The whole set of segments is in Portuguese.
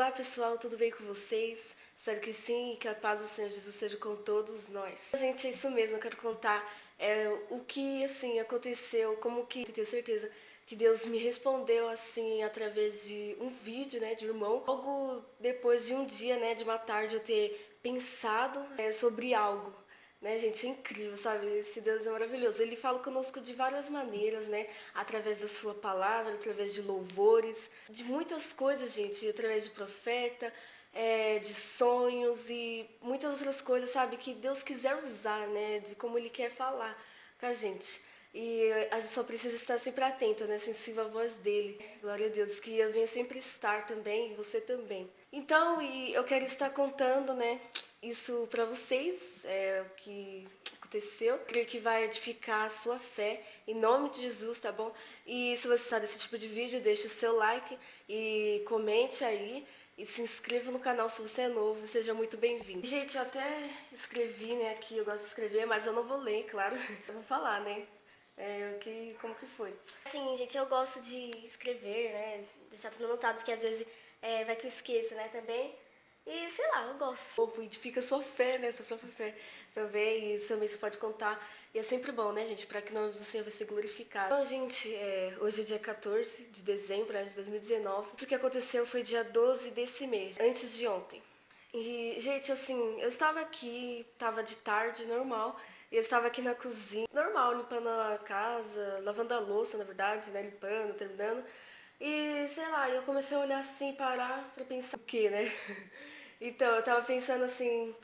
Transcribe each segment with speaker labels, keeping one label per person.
Speaker 1: Olá pessoal, tudo bem com vocês? Espero que sim e que a paz do Senhor Jesus seja com todos nós. Gente, é isso mesmo, eu quero contar o que assim aconteceu, como que eu tenho certeza que Deus me respondeu assim através de um vídeo, né, de um irmão. Logo depois de um dia, né, de uma tarde eu ter pensado sobre algo. Né, gente, é incrível, sabe? Esse Deus é maravilhoso. Ele fala conosco de várias maneiras, né? Através da sua palavra, através de louvores, de muitas coisas, gente, através de profeta, de sonhos e muitas outras coisas, sabe? Que Deus quiser usar, né? De como Ele quer falar com a gente. E a gente só precisa estar sempre atenta, né? Sensível à voz dele. Glória a Deus, que eu venha sempre estar também, e você também. Então, e eu quero estar contando, né? Isso para vocês, o que aconteceu. Creio que vai edificar a sua fé, em nome de Jesus, tá bom? E se você gostar desse tipo de vídeo, deixe o seu like e comente aí. E se inscreva no canal se você é novo, seja muito bem-vindo. Gente, eu até escrevi, né, aqui, eu gosto de escrever, mas eu não vou ler, claro. Eu vou falar, né, como que foi.
Speaker 2: Sim, gente, eu gosto de escrever, né, deixar tudo anotado, porque às vezes vai que eu esqueço, né, também. E, sei lá, eu gosto.
Speaker 1: Edifica a sua fé, né, sua própria fé também, e também você pode contar. E é sempre bom, né, gente, para que o nome do Senhor vai ser glorificado. Então, gente, hoje é dia 14 de dezembro de 2019. Isso que aconteceu foi dia 12 desse mês, antes de ontem. E, gente, assim, eu estava aqui, estava de tarde, normal, e eu estava aqui na cozinha, normal, limpando a casa, lavando a louça, na verdade, né, limpando, terminando. E, sei lá, eu comecei a olhar assim, parar pra pensar o quê, né? Então, eu tava pensando assim,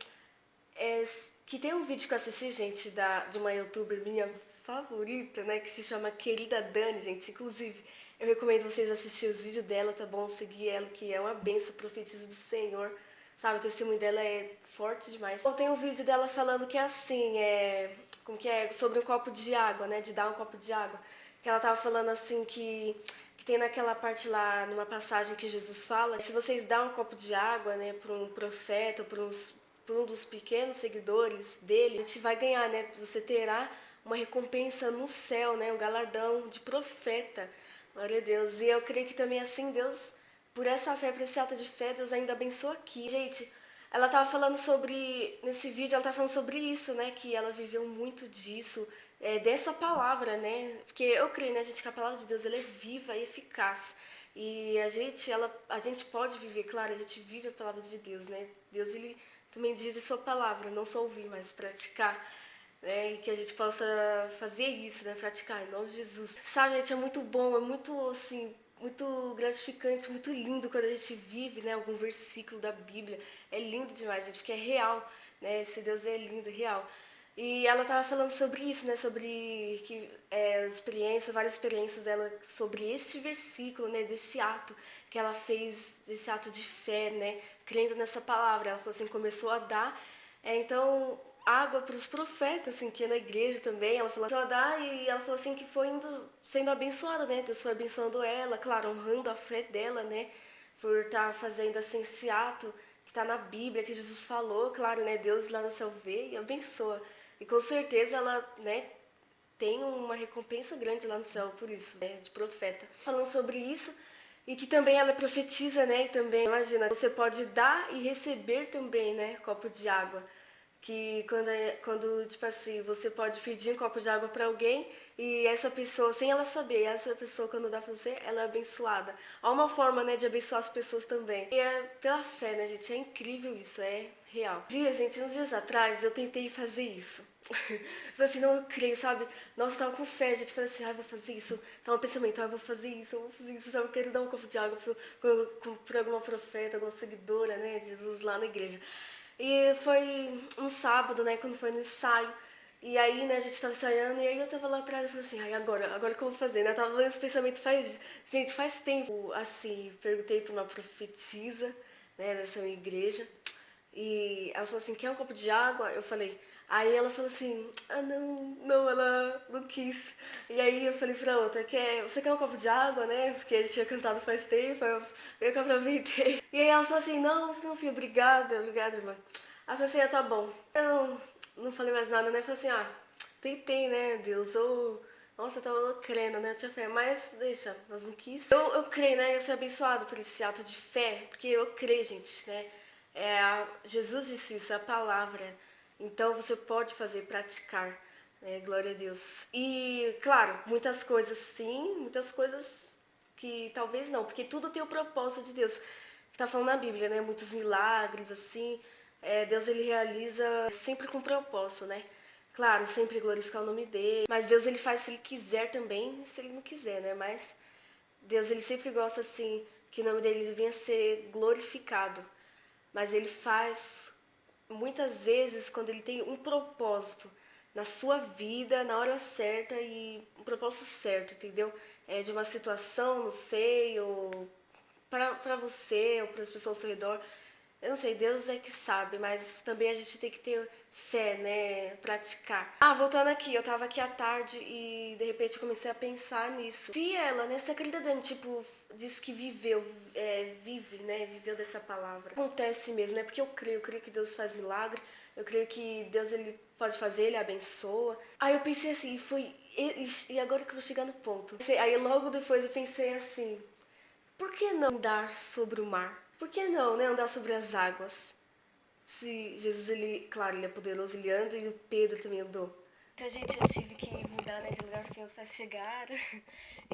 Speaker 1: que tem um vídeo que eu assisti, gente, de uma youtuber minha favorita, né, que se chama Querida Dani, gente. Inclusive, eu recomendo vocês assistirem os vídeos dela, tá bom? Seguir ela, que é uma benção, profetisa do Senhor. Sabe, o testemunho dela é forte demais. Então, tem um vídeo dela falando que é assim, como que é, sobre um copo de água, né, de dar um copo de água. Que ela tava falando assim que tem naquela parte lá, numa passagem que Jesus fala, se vocês dão um copo de água, né, para um profeta, por um dos pequenos seguidores dele, a gente vai ganhar, né? Você terá uma recompensa no céu, né? Um galardão de profeta. Glória a Deus. E eu creio que também assim Deus, por essa fé, por esse ato de fé, Deus ainda abençoa aqui. Gente, ela tava falando sobre, nesse vídeo, ela tava falando sobre isso, né? Que ela viveu muito disso, dessa palavra, né? Porque eu creio, né, gente, que a palavra de Deus ela é viva e eficaz. E a gente pode viver, claro, a gente vive a palavra de Deus, né? Deus, ele também diz em sua palavra, não só ouvir, mas praticar, né? E que a gente possa fazer isso, né? Praticar, em nome de Jesus. Sabe, gente, é muito bom, é muito, assim, muito gratificante, muito lindo quando a gente vive, né? Algum versículo da Bíblia. É lindo demais, gente, porque é real, né? Esse Deus é lindo, é real. E ela tava falando sobre isso, né? Sobre várias experiências dela sobre este versículo, né? Desse ato que ela fez, desse ato de fé, né? Crendo nessa palavra. Ela falou assim, começou a dar, então, água para os profetas, assim, que é na igreja também. Ela falou, começou a dar e ela falou assim que foi sendo abençoada, né? Deus foi abençoando ela, claro, honrando a fé dela, né? Por estar fazendo assim esse ato que está na Bíblia, que Jesus falou, claro, né? Deus lá no céu vê e abençoa. E com certeza ela, né, tem uma recompensa grande lá no céu por isso, né, de profeta. Falando sobre isso, e que também ela profetiza, né, e também, imagina, você pode dar e receber também, né, copo de água. Que quando, tipo assim, você pode pedir um copo de água para alguém e essa pessoa, sem ela saber, essa pessoa quando dá pra você, ela é abençoada. Há uma forma, né, de abençoar as pessoas também. E é pela fé, né, gente? É incrível isso, é real. Uns dias atrás, eu tentei fazer isso. Falei assim, não, eu creio, sabe? Nossa, eu tava com fé, a gente falou assim, ah, eu vou fazer isso. Tava um pensamento, ah, eu vou fazer isso, sabe? Eu quero dar um copo de água pra alguma profeta, alguma seguidora, né, de Jesus lá na igreja. E foi um sábado, né, quando foi no ensaio. E aí, né, a gente tava ensaiando, e aí eu tava lá atrás e falei assim, ai, agora o que eu vou fazer, né? Eu tava nesse pensamento faz tempo, assim, perguntei pra uma profetisa, né, dessa minha igreja, e ela falou assim, quer um copo de água? Eu falei, aí ela falou assim, ah, não, ela não quis. E aí eu falei pra outra, você quer um copo de água, né? Porque ele tinha cantado faz tempo, eu que aproveitei. E aí ela falou assim, não, filho, obrigada, irmã. Aí eu falei assim, ah, tá bom. Eu não falei mais nada, né? Eu falei assim, ah, tentei, né, Deus, ou Nossa, eu tava crendo, né? Eu tinha fé, mas deixa, nós não quis. Eu creio, né? Eu ser abençoado por esse ato de fé, porque eu creio, gente, né? Jesus disse isso, é a palavra. Então você pode fazer, praticar, né? Glória a Deus. E, claro, muitas coisas sim, muitas coisas que talvez não, porque tudo tem o propósito de Deus. Tá falando na Bíblia, né? Muitos milagres, assim. Deus, ele realiza sempre com propósito, né? Claro, sempre glorificar o nome dele. Mas Deus, ele faz se ele quiser também, se ele não quiser, né? Mas Deus, ele sempre gosta, assim, que o nome dele venha a ser glorificado. Mas ele faz, muitas vezes, quando ele tem um propósito na sua vida, na hora certa e um propósito certo, entendeu? De uma situação, não sei, ou pra você ou para as pessoas ao seu redor. Eu não sei, Deus é que sabe, mas também a gente tem que ter fé, né? Praticar. Voltando aqui, eu tava aqui à tarde e de repente comecei a pensar nisso. Se ela, né, se acredita dando, tipo, diz que viveu, vive, né? Viveu dessa palavra. Acontece mesmo, né? Porque eu creio que Deus faz milagre, eu creio que Deus, ele pode fazer, ele abençoa. Aí eu pensei assim, e agora que eu vou chegar no ponto. Aí logo depois eu pensei assim, por que não andar sobre o mar? Por que não, né, andar sobre as águas? Se Jesus, ele, claro, ele é poderoso, ele anda e o Pedro também andou.
Speaker 2: Então, gente, eu tive que mudar, né, de lugar porque meus pais chegaram.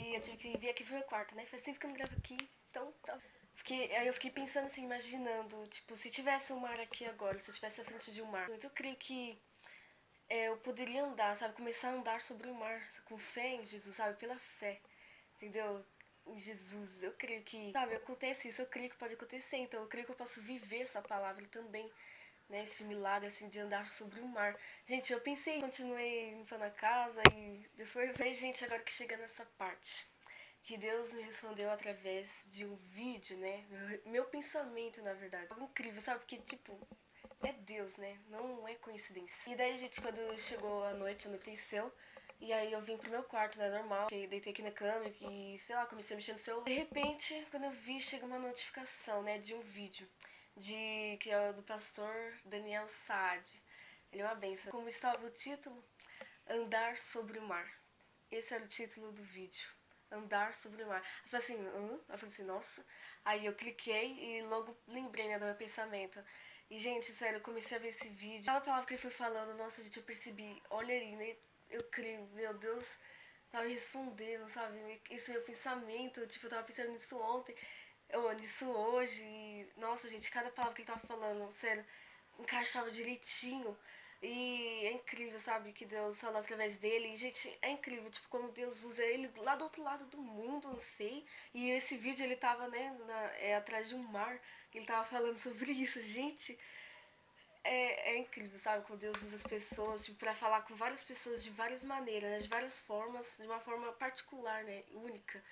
Speaker 2: E eu tive que vir aqui pro meu quarto, né? Faz tempo que eu não gravo aqui, então tá. Porque aí eu fiquei pensando assim, imaginando, tipo, se tivesse um mar aqui agora, se eu estivesse à frente de um mar. Então eu creio que eu poderia andar, sabe? Começar a andar sobre o mar, com fé em Jesus, sabe? Pela fé, entendeu? Em Jesus. Eu creio que, sabe, acontece isso, eu creio que pode acontecer. Então eu creio que eu posso viver essa palavra também, né? Esse milagre, assim, de andar sobre o mar. Gente, eu pensei, continuei limpando a casa e depois, aí, gente, agora que chega nessa parte. Que Deus me respondeu através de um vídeo, né? Meu pensamento, na verdade. Algo incrível, sabe? Porque, tipo, é Deus, né? Não é coincidência. E daí, gente, quando chegou a noite, anoiteceu. E aí eu vim pro meu quarto, né? Normal. Deitei aqui na cama e, sei lá, comecei a mexer no celular. De repente, quando eu vi, chega uma notificação, né? De um vídeo. Que é do pastor Daniel Saad. Ele é uma benção. Como estava o título? Andar sobre o mar. Esse era o título do vídeo. Andar sobre o mar. Eu falei assim, Eu falei assim, nossa. Aí eu cliquei e logo lembrei, né, do meu pensamento. E, gente, sério, eu comecei a ver esse vídeo. Cada palavra que ele foi falando, nossa, gente, eu percebi. Olha aí, né? Eu creio, meu Deus, tava me respondendo, sabe? Esse meu pensamento, tipo, eu tava pensando nisso ontem, nisso hoje. E, nossa, gente, cada palavra que ele tava falando, sério, encaixava direitinho. E é incrível, sabe, que Deus fala através dele. E, gente, é incrível, tipo, como Deus usa ele lá do outro lado do mundo, não sei. E esse vídeo, ele tava, né, atrás de um mar. Ele tava falando sobre isso, gente. É incrível, sabe, como Deus usa as pessoas, tipo, pra falar com várias pessoas de várias maneiras, né, de várias formas, de uma forma particular, né, única.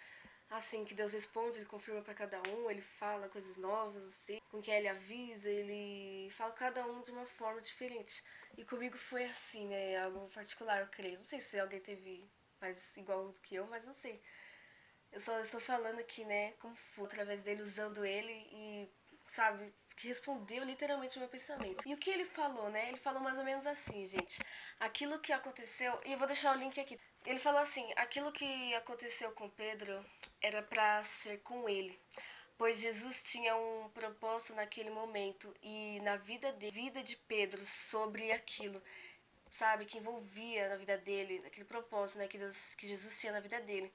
Speaker 2: Assim, que Deus responde, ele confirma pra cada um, ele fala coisas novas, assim, com quem ele avisa, ele fala cada um de uma forma diferente. E comigo foi assim, né, algo particular, eu creio. Não sei se alguém teve mais igual do que eu, mas não sei. Eu só estou falando aqui, né, como foi, através dele, usando ele e, sabe, que respondeu literalmente o meu pensamento. E o que ele falou, né? Ele falou mais ou menos assim, gente. Aquilo que aconteceu, e eu vou deixar o link aqui. Ele falou assim, aquilo que aconteceu com Pedro era para ser com ele. Pois Jesus tinha um propósito naquele momento e na vida de Pedro sobre aquilo, sabe, que envolvia na vida dele, aquele propósito, né, que Jesus tinha na vida dele.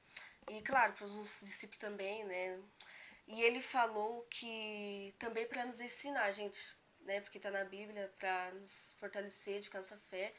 Speaker 2: E claro, para os discípulos também, né? E ele falou que também para nos ensinar, gente, né? Porque tá na Bíblia, para nos fortalecer, de nossa fé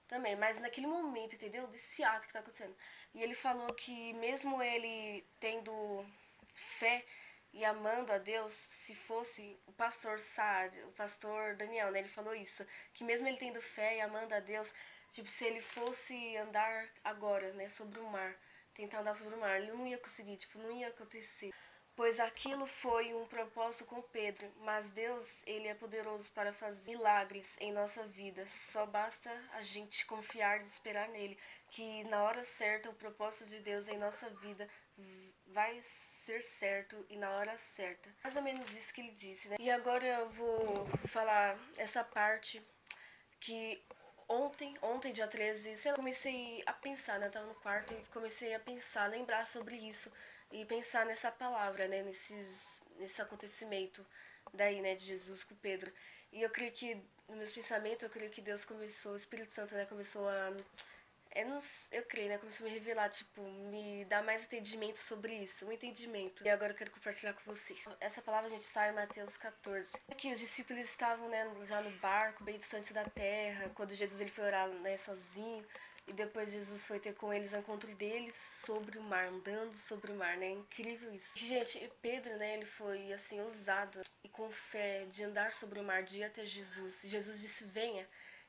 Speaker 2: também. Mas naquele momento, entendeu? Desse ato que tá acontecendo. E ele falou que mesmo ele tendo fé e amando a Deus, se fosse o pastor Saad, o pastor Daniel, né? Ele falou isso. Que mesmo ele tendo fé e amando a Deus, tipo, se ele fosse andar agora, né? Sobre o mar, tentar andar sobre o mar, ele não ia conseguir, tipo, não ia acontecer. Pois aquilo foi um propósito com Pedro, mas Deus, ele é poderoso para fazer milagres em nossa vida. Só basta a gente confiar e esperar nele, que na hora certa o propósito de Deus em nossa vida vai ser certo e na hora certa. Mais ou menos isso que ele disse, né? E agora eu vou falar essa parte que ontem, dia 13, sei lá, comecei a pensar, né? Eu tava no quarto e comecei a pensar, lembrar sobre isso e pensar nessa palavra, né? Nesse acontecimento daí, né? De Jesus com Pedro. E eu creio que, nos meus pensamentos, eu creio que Deus começou, o Espírito Santo, né? Começou a eu creio, né? Começou a me revelar, tipo, me dar mais entendimento sobre isso. Um entendimento. E agora eu quero compartilhar com vocês. Essa palavra a gente está em Mateus 14. Aqui os discípulos estavam, né, já no barco, bem distante da terra, quando Jesus ele foi orar, né, sozinho. E depois Jesus foi ter com eles o encontro deles sobre o mar, andando sobre o mar, né? Incrível isso. Gente, Pedro, né, ele foi, assim, ousado e com fé de andar sobre o mar, de ir até Jesus. Jesus disse, venha.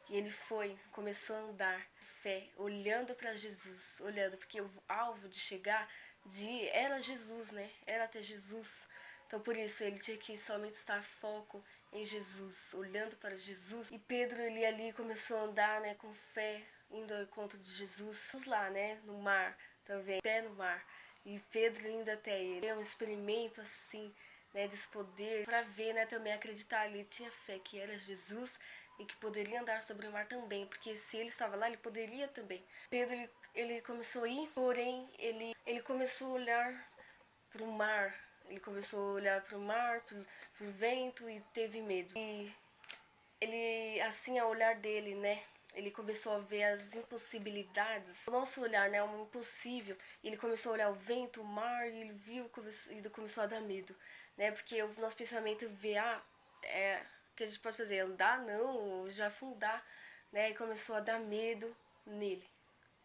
Speaker 2: E ele foi, começou a andar, fé, olhando para Jesus, olhando, porque o alvo de chegar, de ir, era Jesus, né? Era até Jesus. Então por isso ele tinha que somente estar foco em Jesus, olhando para Jesus. E Pedro, ele ali começou a andar, né, com fé, indo ao encontro de Jesus. Lá, né, no mar também, pé no mar. E Pedro indo até ele. É um experimento assim, né, desse poder, para ver, né, também acreditar ali. Tinha fé que era Jesus e que poderia andar sobre o mar também, porque se ele estava lá, ele poderia também. Pedro, ele começou a ir, porém, ele começou a olhar para o mar. Ele começou a olhar para o mar, para o vento e teve medo. E ele, assim, ao olhar dele, né, ele começou a ver as impossibilidades. O nosso olhar, né, é um impossível. E ele começou a olhar o vento, o mar, e ele viu e começou a dar medo, né? Porque o nosso pensamento vê, o que a gente pode fazer? Andar? Não, já afundar, né? E começou a dar medo nele.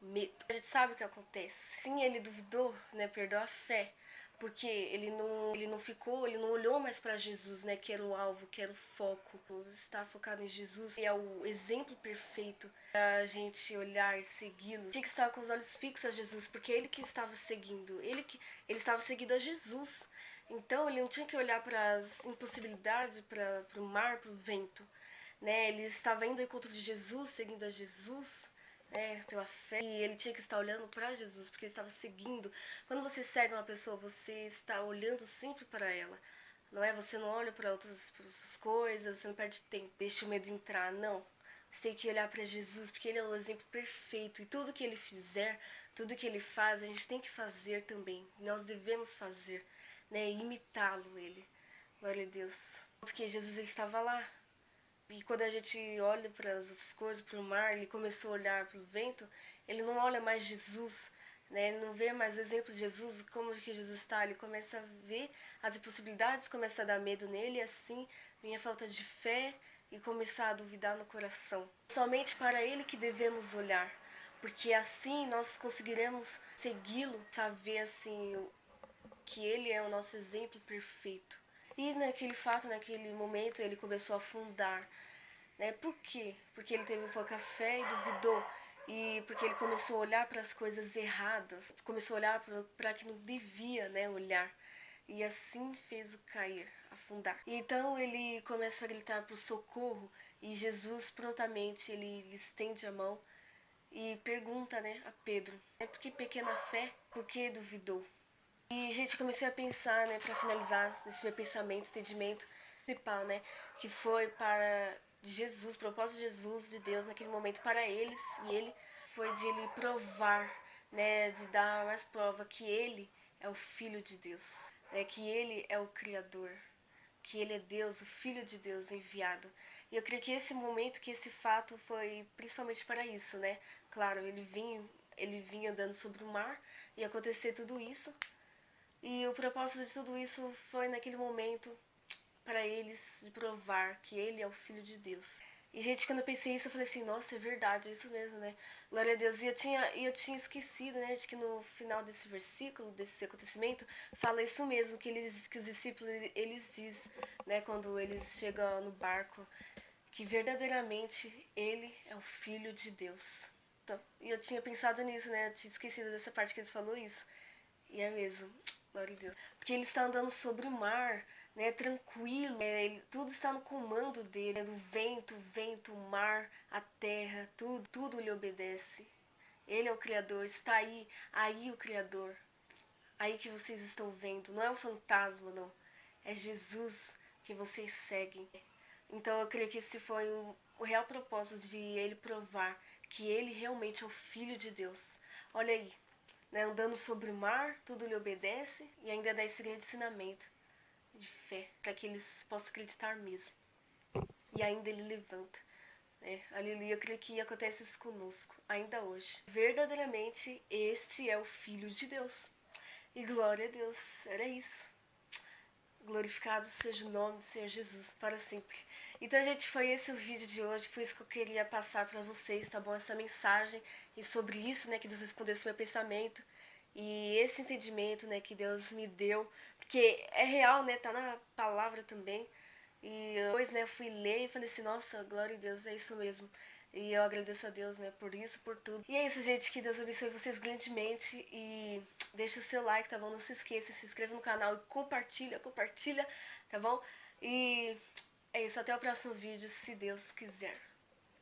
Speaker 2: Medo. A gente sabe o que acontece. Sim, ele duvidou, né? Perdeu a fé. Porque ele não ficou, ele não olhou mais para Jesus, né? Que era o alvo, que era o foco. Estar focado em Jesus e é o exemplo perfeito pra gente olhar e segui-lo. Tinha que estar com os olhos fixos a Jesus, porque ele que estava seguindo. Ele estava seguindo a Jesus. Então ele não tinha que olhar para as impossibilidades, para o mar, para o vento, né? Ele estava indo ao encontro de Jesus, seguindo a Jesus, né? Pela fé. E ele tinha que estar olhando para Jesus, porque ele estava seguindo. Quando você segue uma pessoa, você está olhando sempre para ela. Não é? Você não olha para outras coisas, você não perde tempo, deixa o medo entrar, não. Você tem que olhar para Jesus, porque ele é o exemplo perfeito. E tudo que ele fizer, tudo que ele faz, a gente tem que fazer também. Nós devemos fazer, né? Imitá-lo, ele. Glória a Deus. Porque Jesus ele estava lá. E quando a gente olha para as outras coisas, para o mar, ele começou a olhar para o vento, ele não olha mais Jesus, né? Ele não vê mais o exemplo de Jesus, como que Jesus está. Ele começa a ver as impossibilidades, começa a dar medo nele, e assim vinha a falta de fé e começar a duvidar no coração. Somente para ele que devemos olhar, porque assim nós conseguiremos segui-lo, saber assim que ele é o nosso exemplo perfeito. E naquele fato, naquele momento, ele começou a afundar, né? Por quê? Porque ele teve pouca fé e duvidou. E porque ele começou a olhar para as coisas erradas, começou a olhar para que não devia, né, olhar. E assim fez o cair, afundar. E então ele começa a gritar por socorro e Jesus prontamente ele estende a mão e pergunta, né, a Pedro, por que pequena fé? Por que duvidou? E, gente, comecei a pensar, né, pra finalizar esse meu pensamento, entendimento principal, né, que foi para Jesus, o propósito de Jesus, de Deus naquele momento para eles, e ele foi de ele provar, né, de dar mais prova que ele é o Filho de Deus, né, que ele é o Criador, que ele é Deus, o Filho de Deus enviado. E eu creio que esse momento, que esse fato foi principalmente para isso, né, claro, ele vinha andando sobre o mar e acontecer tudo isso. E o propósito de tudo isso foi naquele momento para eles de provar que ele é o Filho de Deus. E, gente, quando eu pensei isso, eu falei assim, nossa, é verdade, é isso mesmo, né? Glória a Deus. E eu tinha esquecido, né, de que no final desse versículo, desse acontecimento, fala isso mesmo, que os discípulos, eles dizem, né, quando eles chegam no barco, que verdadeiramente ele é o Filho de Deus. E eu tinha pensado nisso, né, eu tinha esquecido dessa parte que eles falou isso. E é mesmo, glória a Deus. Porque ele está andando sobre o mar, né, tranquilo. Tudo está no comando dele, né, do vento, o mar, a terra, tudo lhe obedece. Ele é o Criador, está aí o Criador. Aí que vocês estão vendo, não é um fantasma, não. É Jesus que vocês seguem. Então eu creio que esse foi o real propósito de ele provar que ele realmente é o Filho de Deus. Olha aí, né, andando sobre o mar, tudo lhe obedece e ainda dá esse grande ensinamento de fé, para que eles possam acreditar mesmo. E ainda ele levanta. Aleluia, eu creio que acontece isso conosco, ainda hoje. Verdadeiramente, este é o Filho de Deus. E glória a Deus, era isso. Glorificado seja o nome do Senhor Jesus para sempre. Então, gente, foi esse o vídeo de hoje. Foi isso que eu queria passar para vocês, tá bom? Essa mensagem e sobre isso, né, que Deus respondesse meu pensamento. E esse entendimento, né, que Deus me deu. Porque é real, né, tá na palavra também. E depois, né, eu fui ler e falei assim, nossa, glória a Deus, é isso mesmo. E eu agradeço a Deus, né, por isso, por tudo. E é isso, gente, que Deus abençoe vocês grandemente e deixa o seu like, tá bom? Não se esqueça, se inscreva no canal e compartilha, tá bom? E é isso, até o próximo vídeo, se Deus quiser.